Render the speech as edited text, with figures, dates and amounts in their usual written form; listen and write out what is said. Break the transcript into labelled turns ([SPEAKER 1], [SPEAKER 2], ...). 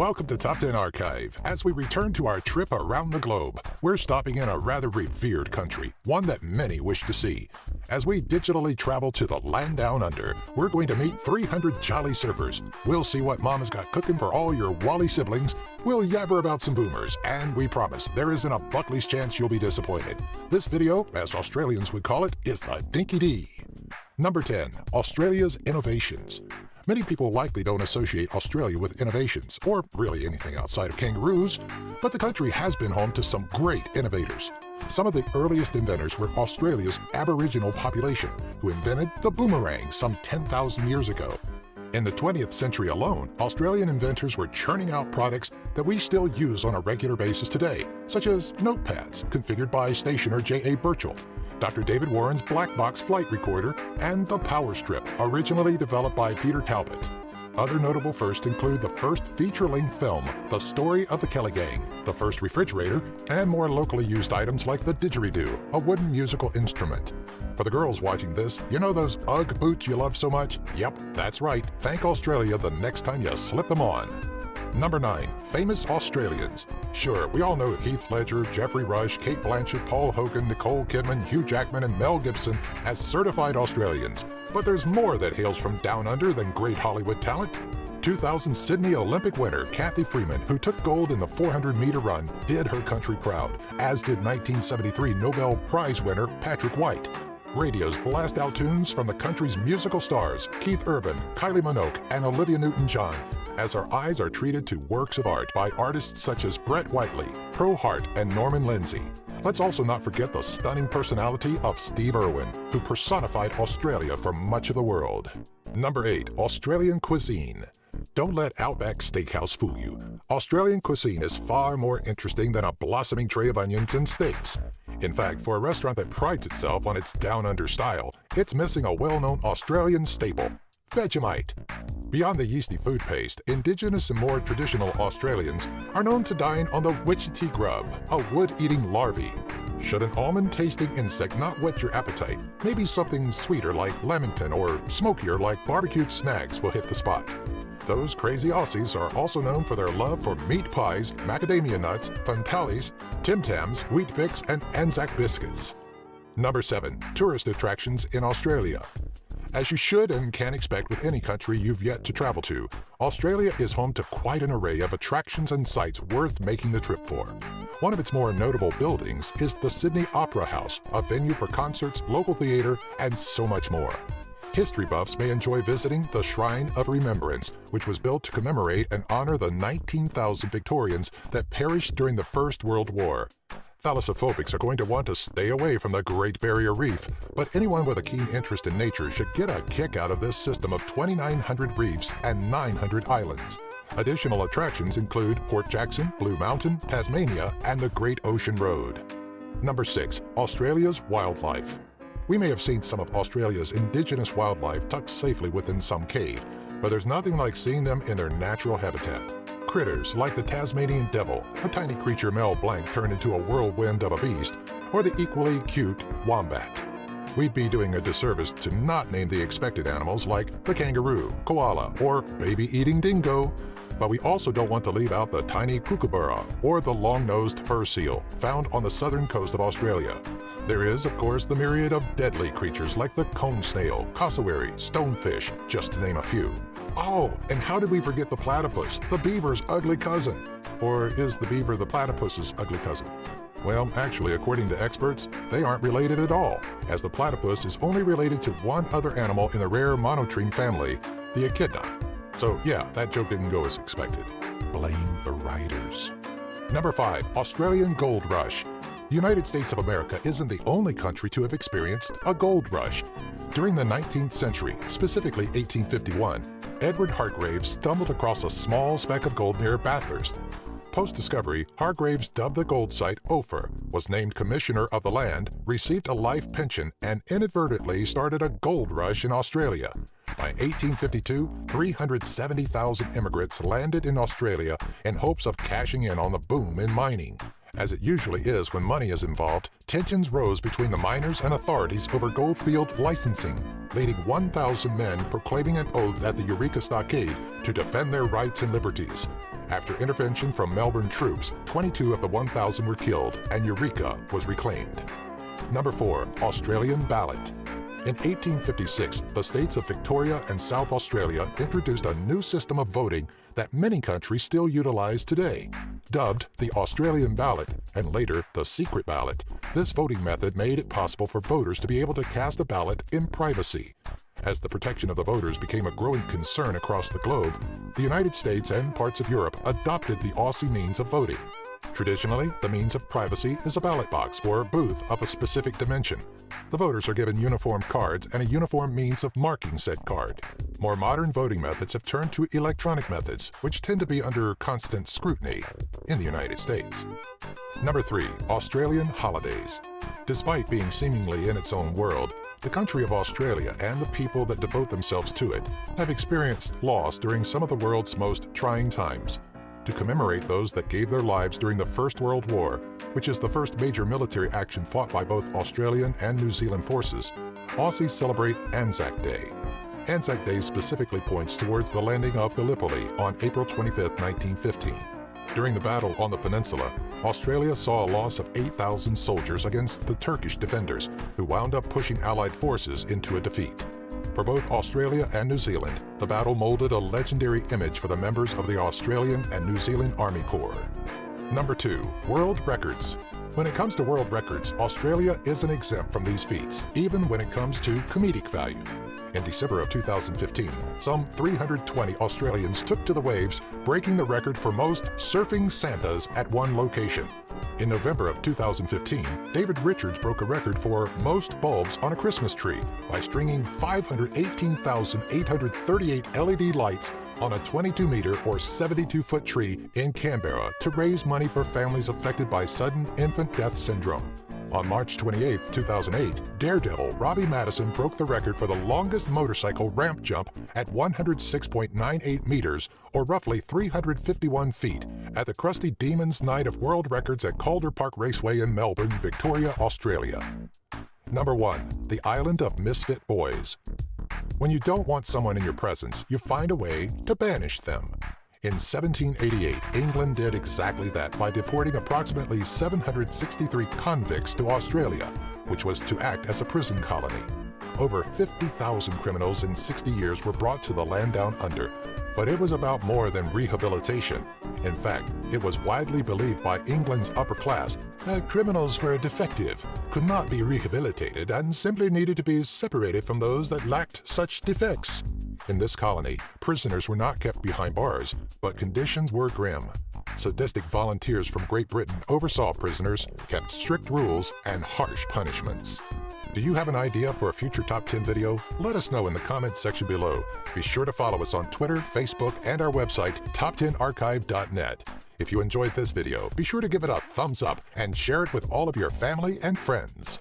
[SPEAKER 1] Welcome to Top 10 Archive. As we return to our trip around the globe, we're stopping in a rather revered country, one that many wish to see. As we digitally travel to the land down under, we're going to meet 300 jolly surfers. We'll see what Mama's got cooking for all your Wally siblings. We'll yabber about some boomers, and we promise there isn't a Buckley's chance you'll be disappointed. This video, as Australians would call it, is the Dinky D. Number 10. Australia's Innovations. Many people likely don't associate Australia with innovations, or really anything outside of kangaroos, but the country has been home to some great innovators. Some of the earliest inventors were Australia's Aboriginal population, who invented the boomerang some 10,000 years ago. In the 20th century alone, Australian inventors were churning out products that we still use on a regular basis today, such as notepads, configured by stationer J.A. Burchell, Dr. David Warren's black box flight recorder, and the Power Strip, originally developed by Peter Talbot. Other notable firsts include the first feature-length film, The Story of the Kelly Gang, the first refrigerator, and more locally used items like the didgeridoo, a wooden musical instrument. For the girls watching this, you know those Ugg boots you love so much? Yep, that's right. Thank Australia the next time you slip them on. Number 9. Famous Australians. Sure, we all know Heath Ledger, Jeffrey Rush, Cate Blanchett, Paul Hogan, Nicole Kidman, Hugh Jackman, and Mel Gibson as certified Australians. But there's more that hails from down under than great Hollywood talent. 2000 Sydney Olympic winner Kathy Freeman, who took gold in the 400-meter run, did her country proud, as did 1973 Nobel Prize winner Patrick White. Radios blast out tunes from the country's musical stars, Keith Urban, Kylie Minogue, and Olivia Newton-John, as our eyes are treated to works of art by artists such as Brett Whiteley, Pearl Hart, and Norman Lindsay. Let's also not forget the stunning personality of Steve Irwin, who personified Australia for much of the world. Number 8. Australian Cuisine. Don't let Outback Steakhouse fool you. Australian cuisine is far more interesting than a blossoming tray of onions and steaks. In fact, for a restaurant that prides itself on its down-under style, it's missing a well-known Australian staple, Vegemite. Beyond the yeasty food paste, Indigenous and more traditional Australians are known to dine on the witchetty grub, a wood-eating larvae. Should an almond-tasting insect not whet your appetite, maybe something sweeter like lamington or smokier like barbecued snags will hit the spot. Those crazy Aussies are also known for their love for meat pies, macadamia nuts, fantalis, Tim Tams, Wheat Bix, and Anzac biscuits. Number 7. Tourist attractions in Australia. As you should and can expect with any country you've yet to travel to, Australia is home to quite an array of attractions and sites worth making the trip for. One of its more notable buildings is the Sydney Opera House, a venue for concerts, local theater, and so much more. History buffs may enjoy visiting the Shrine of Remembrance, which was built to commemorate and honor the 19,000 Victorians that perished during the First World War. Thalassophobics are going to want to stay away from the Great Barrier Reef, but anyone with a keen interest in nature should get a kick out of this system of 2,900 reefs and 900 islands. Additional attractions include Port Jackson, Blue Mountain, Tasmania, and the Great Ocean Road. Number 6. Australia's Wildlife. We may have seen some of Australia's indigenous wildlife tucked safely within some cave, but there's nothing like seeing them in their natural habitat. Critters like the Tasmanian devil, a tiny creature Mel Blanc turned into a whirlwind of a beast, or the equally cute wombat. We'd be doing a disservice to not name the expected animals like the kangaroo, koala, or baby-eating dingo. But we also don't want to leave out the tiny kookaburra or the long-nosed fur seal found on the southern coast of Australia. There is, of course, the myriad of deadly creatures like the cone snail, cassowary, stonefish, just to name a few. Oh, and how did we forget the platypus, the beaver's ugly cousin? Or is the beaver the platypus's ugly cousin? Well, actually, according to experts, they aren't related at all, as the platypus is only related to one other animal in the rare monotreme family, the echidna. So yeah, that joke didn't go as expected. Blame the writers. Number 5. Australian Gold Rush. The United States of America isn't the only country to have experienced a gold rush. During the 19th century, specifically 1851, Edward Hargreaves stumbled across a small speck of gold near Bathurst. Post-discovery, Hargreaves, dubbed the gold site Ophir, was named commissioner of the land, received a life pension, and inadvertently started a gold rush in Australia. By 1852, 370,000 immigrants landed in Australia in hopes of cashing in on the boom in mining. As it usually is when money is involved, tensions rose between the miners and authorities over goldfield licensing, leading 1,000 men proclaiming an oath at the Eureka Stockade to defend their rights and liberties. After intervention from Melbourne troops, 22 of the 1,000 were killed and Eureka was reclaimed. Number 4. Australian ballot. In 1856, the states of Victoria and South Australia introduced a new system of voting that many countries still utilize today. Dubbed the Australian ballot and later the secret ballot, this voting method made it possible for voters to be able to cast a ballot in privacy. As the protection of the voters became a growing concern across the globe, the United States and parts of Europe adopted the Aussie means of voting. Traditionally, the means of privacy is a ballot box or booth of a specific dimension. The voters are given uniform cards and a uniform means of marking said card. More modern voting methods have turned to electronic methods, which tend to be under constant scrutiny in the United States. Number 3. Australian holidays. Despite being seemingly in its own world, the country of Australia and the people that devote themselves to it have experienced loss during some of the world's most trying times. To commemorate those that gave their lives during the First World War, which is the first major military action fought by both Australian and New Zealand forces, Aussies celebrate Anzac Day. Anzac Day specifically points towards the landing of Gallipoli on April 25, 1915. During the battle on the peninsula, Australia saw a loss of 8,000 soldiers against the Turkish defenders, who wound up pushing Allied forces into a defeat. For both Australia and New Zealand, the battle molded a legendary image for the members of the Australian and New Zealand Army Corps. Number 2. World records. When it comes to world records, Australia isn't exempt from these feats, even when it comes to comedic value. In December of 2015, some 320 Australians took to the waves, breaking the record for most surfing Santas at one location. In November of 2015, David Richards broke a record for most bulbs on a Christmas tree by stringing 518,838 LED lights on a 22-meter or 72-foot tree in Canberra to raise money for families affected by sudden infant death syndrome. On March 28, 2008, daredevil Robbie Madison broke the record for the longest motorcycle ramp jump at 106.98 meters, or roughly 351 feet, at the Crusty Demons Night of World Records at Calder Park Raceway in Melbourne, Victoria, Australia. Number 1. The Island of Misfit Boys. When you don't want someone in your presence, you find a way to banish them. In 1788, England did exactly that by deporting approximately 763 convicts to Australia, which was to act as a prison colony. Over 50,000 criminals in 60 years were brought to the land down under, but it was about more than rehabilitation. In fact, it was widely believed by England's upper class that criminals were defective, could not be rehabilitated, and simply needed to be separated from those that lacked such defects. In this colony, prisoners were not kept behind bars, but conditions were grim. Sadistic volunteers from Great Britain oversaw prisoners, kept strict rules, and harsh punishments. Do you have an idea for a future Top 10 video? Let us know in the comments section below. Be sure to follow us on Twitter, Facebook, and our website, top10archive.net. If you enjoyed this video, be sure to give it a thumbs up and share it with all of your family and friends.